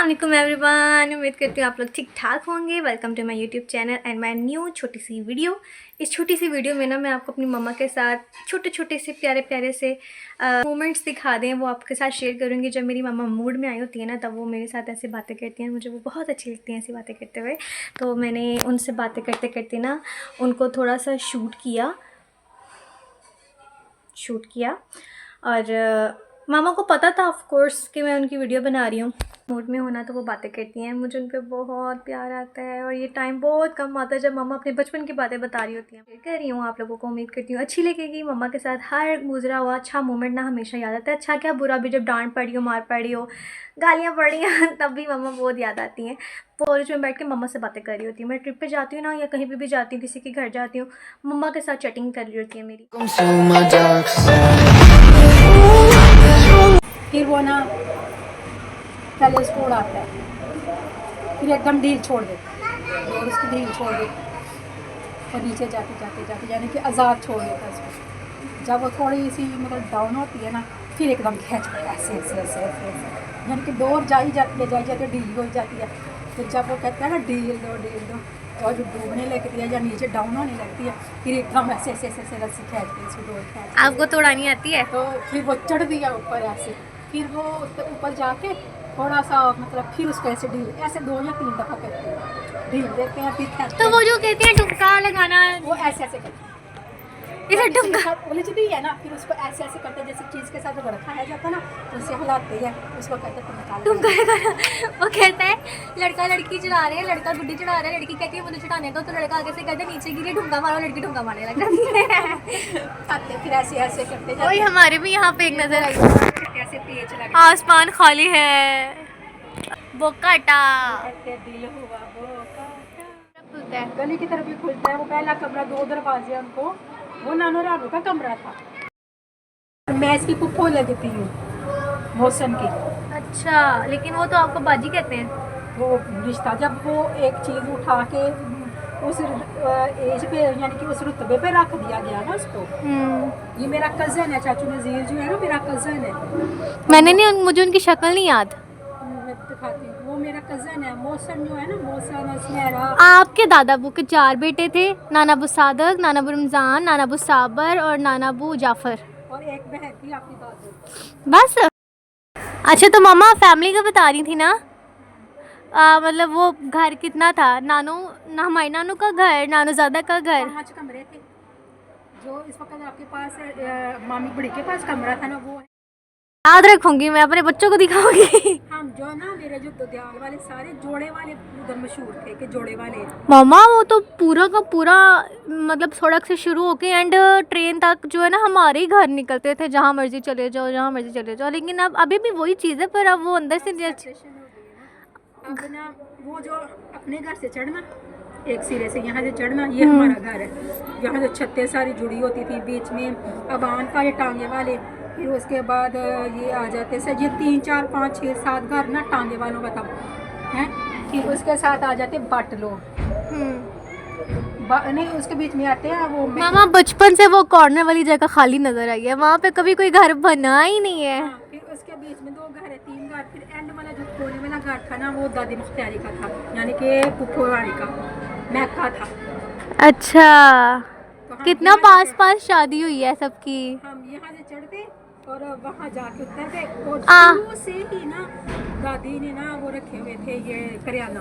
अस्सलाम वालेकुम एवरीवन, उम्मीद करती हूँ आप लोग ठीक ठाक होंगे। Welcome to my YouTube channel and my new छोटी सी वीडियो। इस छोटी सी वीडियो में ना मैं आपको अपनी मम्मा के साथ छोटे छोटे से प्यारे प्यारे से मोमेंट्स दिखा दें, वो आपके साथ शेयर करूँगी। जब मेरी मम्मा मूड में आई होती है ना, तब वो मेरे साथ ऐसी बातें करती हैं, मुझे वो बहुत अच्छी लगती हैं ऐसी बातें करते हुए। तो मैंने उनसे बातें करते करते ना उनको थोड़ा सा शूट किया और मामा को पता था ऑफ कोर्स कि मैं उनकी वीडियो बना रही हूँ। मूड में होना तो वो बातें करती हैं, मुझे उन पर बहुत प्यार आता है। और ये टाइम बहुत कम आता है जब मम्मा अपने बचपन की बातें बता रही होती हैं। कह रही हूँ आप लोगों को, उम्मीद करती हूँ अच्छी लगेगी। मम्मा के साथ हर गुजरा हुआ अच्छा मोमेंट ना हमेशा याद आता है, अच्छा क्या बुरा भी। जब डांट पड़ी हो, मार पड़ी हो, गालियाँ पड़ी हैं, तब भी मम्मा बहुत याद आती हैं। कॉलेज में बैठ के मम्मा से बातें कर रही होती हूँ। मैं ट्रिप पे जाती हूँ ना, या कहीं भी जाती हूँ, किसी के घर जाती हूँ, मम्मा के साथ चैटिंग कर रही होती है मेरी। फिर वो ना पहले उसको उड़ाता है, फिर एकदम ढील छोड़ दे और उसकी ढील छोड़ दे और नीचे जाते जाते जाते यानी कि आज़ाद छोड़ देता है उसको। जब वो थोड़ी सी मतलब डाउन होती है ना, फिर एकदम खींच के ऐसे ऐसे ऐसे ऐसे ऐसे यानी कि डोर जाई जाती है ढील हो जाती है। फिर जब वो कहता है ना ढील दो और जो डूबने लगती है या नीचे डाउन होने लगती है, फिर एकदम ऐसे ऐसे ऐसे ऐसे रस्सी खींच के उसको डोर खींच। आपको तो उड़ानी आती है? तो फिर वो चढ़ दिया ऊपर ऐसे, फिर वो ऊपर जाके थोड़ा सा मतलब फिर उसको ऐसे ढील ऐसे 2 या 3 दफ़ा करते हैं, ढील देते हैं फिर तो वो जो कहते हैं टुक्का लगाना, वो ऐसे ऐसे करते हैं। इसे टुक्का उलझती है ना, फिर उसको ऐसे ऐसे करते हैं जैसे चीज़ के साथ जो रखा जाता है ना, तो उसे हिलाते हैं, उसको कहते हैं टुक्का लगाना। वो कहता है लड़का लड़की चढ़ा रहे हैं, लड़का गुड्डी चढ़ा रहा है, लड़की कहती है मुझे चढ़ाने दो, तो लड़का आगे से कहते हैं नीचे गिरे ढूंगा मारो, लड़की ढूंगा मारने लग जाती है। फिर ऐसे ऐसे करते वही हमारे भी यहाँ पे एक नजर आई, ऐसे पेच लगे, आसमान खाली है, बोकाटा दिल हुआ खुलता है, गली की तरफ भी खुलता है। वो पहला कमरा 2 दरवाजे उनको, वो नानो रानू का कमरा था। मैं इसकी पुप्पो लगती हूँ मौसम की। अच्छा, लेकिन वो तो आपको बाजी कहते हैं। वो रिश्ता जब वो एक चीज़ उठा के उस एज पे यानी कि उस रुतबे पे रख दिया गया ना उसको। ये मेरा कज़न है, चाचू नज़ीर जो है ना मेरा कज़न है। मैंने नहीं, मुझे उनकी शक्ल नहीं याद। मैं दिखाती हूँ, वो मेरा कज़न है मौसम जो है ना, मौसम सुनहरा। आपके दादा अबू के 4 बेटे थे, नाना अबू सादक, नाना अबू रमज़ान, नाना अबू साबर और नाना अबू जाफ़र, और एक बहन थी आपकी दादी। बस। अच्छा, तो मामा फैमिली का बता रही थी ना, मतलब वो घर कितना था? हमारे नानू का घर, नानू ज़्यादा का घर। 5 कमरे थे। जो इस वक्त आपके पास मामी बड़ी के पास कमरा था ना, वो है। याद रखूंगी, मैं अपने बच्चों को दिखाऊंगी। हम जो ना मेरे जो ददियाल वाले सारे जोड़े वाले उधर मशहूर थे कि जोड़े वाले। मामा वो तो पूरा का पूरा मतलब सड़क से शुरू होके एंड ट्रेन तक जो है ना, हमारे ही घर निकलते थे, जहाँ मर्जी चले जाओ, जहाँ मर्जी चले जाओ। लेकिन अब अभी भी वही चीज़ है, पर अब वो अंदर से अब ना वो जो अपने घर से चढ़ना, एक सिरे से यहाँ से चढ़ना, ये हमारा घर है। यहाँ जो छतें सारी जुड़ी होती थी, बीच में अबान का ये टांगे वाले, फिर उसके बाद ये आ जाते से ये 3 4 5 6 7 घर ना टांगे वालों का था हैं। फिर उसके साथ आ जाते बट लोग, नहीं उसके बीच में आते हैं वो। मामा बचपन से वो कॉर्नर वाली जगह खाली नजर आई है, वहाँ पे कभी कोई घर बना ही नहीं है। हाँ, फिर उसके बीच में 2 घर है, 3 घर। फिर एंड वाला जो कोने वाला घर था ना, वो दादी मुख्तियारी का था, यानी कि पुप्पो वाली का, मैका था। अच्छा, तो कितना पास पास शादी हुई है सबकी। हम यहाँ से चढ़ते और वहाँ जाके उतरते, और शुरू से ही ना दादी ने ना वो रखे हुए थे ये करियाना।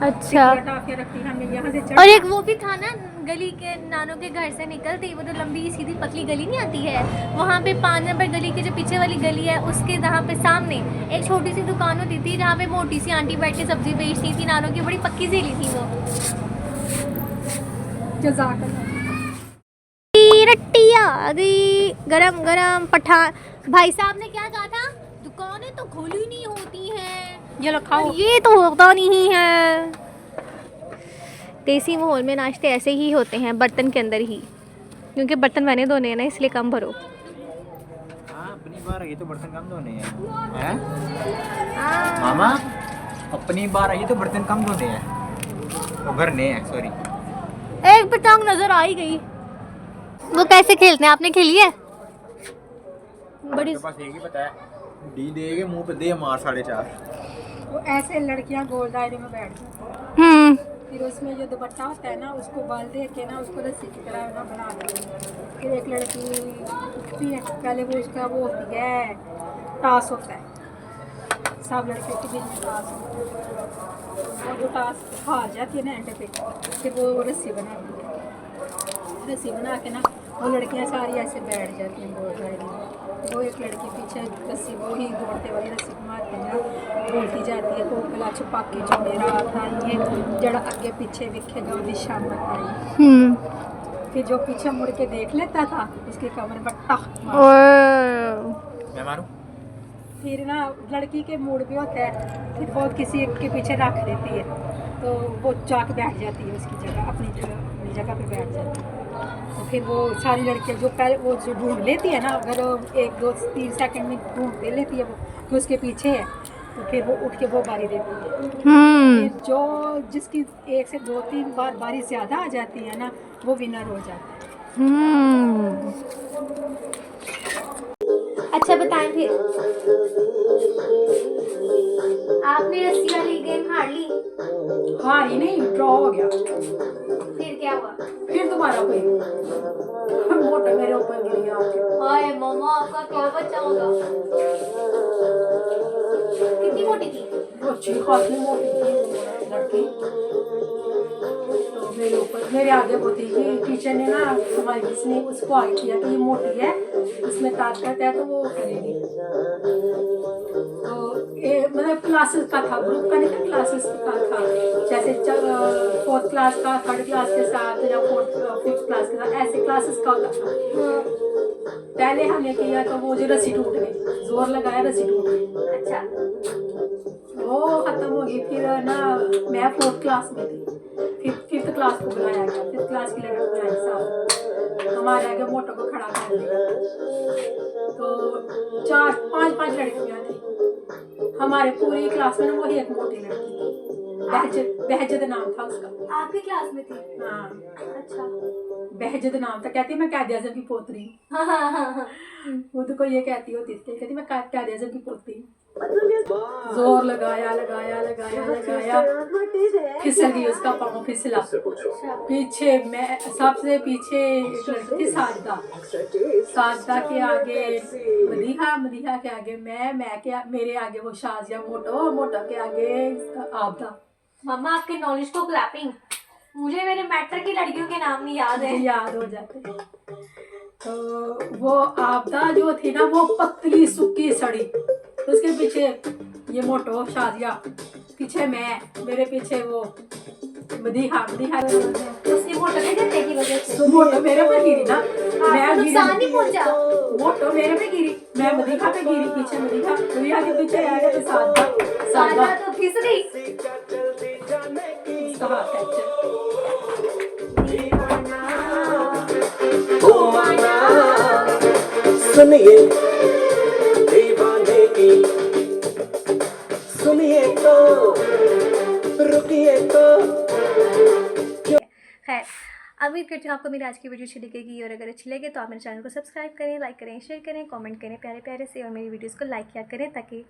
अच्छा, रखी हमने यहाँ से और एक वो भी था ना, गली के नानों के घर से निकलती वो तो लंबी सीधी पतली गली नहीं आती है, वहाँ पे 5 नंबर गली की जो पीछे वाली गली है, उसके जहाँ पे सामने एक छोटी सी दुकान होती थी, जहाँ पे मोटी सी आंटी बैठ के सब्जी बेचती थी। नानों की बड़ी पक्की सहेली थी वो। रट्टी आ गई गरम गरम पठान। भाई साहब ने क्या कहा था? दुकानें तो खोली नहीं होती हैं, ये लो खाओ। ये तो होता नहीं है। देसी माहौल में नाश्ते ऐसे ही होते हैं, बर्तन के अंदर ही, क्योंकि बर्तन मैंने धोने हैं ना, इसलिए कम भरो। अपनी बार आई तो बर्तन कम धोने हैं, मामा अपनी बार आई तो बर्तन कम धोने हैं, वो भरने हैं। सॉरी, एक पतंग नजर आ ही गई। वो कैसे खेलते हैं, आपने खेली है? बड़ी पास एक ही पता है, डी दे के मुंह पे दे मार 4.5। वो ऐसे लड़कियां गोल दायरे में बैठ जाती हैं। फिर उसमें जो दुपट्टा होता है ना, उसको बाल दे के ना उसको रस्सी की तरह ना बना देती है। फिर एक लड़की उठती है, पहले वो उसका वो होती है, टास होता है, सब लड़कियों के बीच में टास होता है, और वो टास हार जाती है ना एंड पे, फिर वो रस्सी बनाती है। रस्सी बना के ना वो लड़कियां सारी ऐसे बैठ जाती हैं गोल दायरे में। वो एक लड़की पीछे रस्सी, वो ही दौड़ते वाली रस्सी घुमाते हैं, बोलती जाती है कोकला छुपा के जो मेरा आता है, ये जड़ा आगे पीछे दिखेगा वो दिशा मत आई। फिर जो पीछे मुड़ के देख लेता था उसकी कमर पर टक मैं मारूं? फिर ना लड़की के मूड भी होता है, फिर वो किसी एक के पीछे रख देती है, तो वो जाके बैठ जाती है उसकी जगह, अपनी जगह पे बैठ जाती है। तो फिर वो सारी लड़कियां जो पहले वो जो ढूंढ लेती है ना, अगर 1-2-3 सेकंड में ढूंढ दे लेती है वो कि उसके पीछे है, तो फिर वो उठ के वो बारी देती है। फिर जो जिसकी 1 से 2-3 बार बारी ज़्यादा आ जाती है ना, वो विनर हो जाता है। अच्छा बताएं फिर, आपने रस्सी वाली गेम हार ली, हार ही नहीं, ड्रॉ हो गया। फिर क्या हुआ? फिर दोबारा हुई, मोटा मेरे ऊपर गिर गया आके। हाय मम्मा, आपका क्या बच्चा होगा? कितनी मोटी थी? वो अच्छी खासी मोटी थी लड़की, तो मेरे ऊपर मेरे आगे वो थी कि टीचर ने ना हमारी किसी ने उसको आगे किया कि ये मोटी है, इसमें ताकत है तो वो करेगी। तो ये मतलब क्लासेस का था, ग्रुप का नहीं था, क्लासेस का था, जैसे 4th क्लास का 3rd क्लास के साथ या 5th क्लास के साथ, ऐसे क्लासेस का होता था। पहले हमने किया तो वो जो रस्सी टूट गई, जोर लगाया रस्सी टूट गई। अच्छा, वो खत्म हो गई। फिर ना मैं 4th क्लास में थी, फिर 5th क्लास को बुलाया गया, 5th क्लास की लड़की को आई साहब, हमारे आगे मोटो को खड़ा कर दिया। तो 4-5 लड़कियां थी हमारे पूरी क्लास में ना, वही एक मोटी लड़की थी, बहजत नाम था उसका। आपकी क्लास में थी? हाँ, अच्छा। बहजत नाम था। कहती मैं कायदे आज़म की पोतरी हूँ। हाँ। वो तो कोई ये कहती होती थी, कहती मैं कायदे आज़म की पोतरी हूँ। जोर लगाया लगाया लगाया लगाया, फिसल गई, उसका पाँव फिसला। पीछे मैं सबसे पीछे एक लड़की थी, साजदा के आगे मदीहा के आगे मैं के मेरे आगे वो शाजिया, मोटो के आगे आबदा। मम्मा आपके नॉलेज को क्लैपिंग। मुझे मेरे मैटर की लड़कियों के नाम नहीं याद है। याद हो जाते। तो वो आबदा जो थी ना, वो पतली सुक्की सड़ी, उसके पीछे ये मोटो शाजिया, पीछे मैं, मेरे पीछे वो मदीहा। उसने मोटो के डंडे की वजह से मोटो मेरे पे गिरी ना, मैं नुकसान नहीं पहुंचा। मोटो मेरे पे गिरी, मैं मदीहा पे गिरी, पीछे मदीहा के पीछे आया तो साजदा तो फिस गई। उसका हाथ फ्रैक्चर। सुनिए दीवाने की, सुनिए तो रुकिए तो। खैर, उम्मीद करती हूँ आपको मेरी आज की वीडियो अच्छी लगेगी, और अगर अच्छी लगे तो आप मेरे चैनल को सब्सक्राइब करें, लाइक करें, शेयर करें, कमेंट करें प्यारे प्यारे से, और मेरी वीडियोस को लाइक किया करें ताकि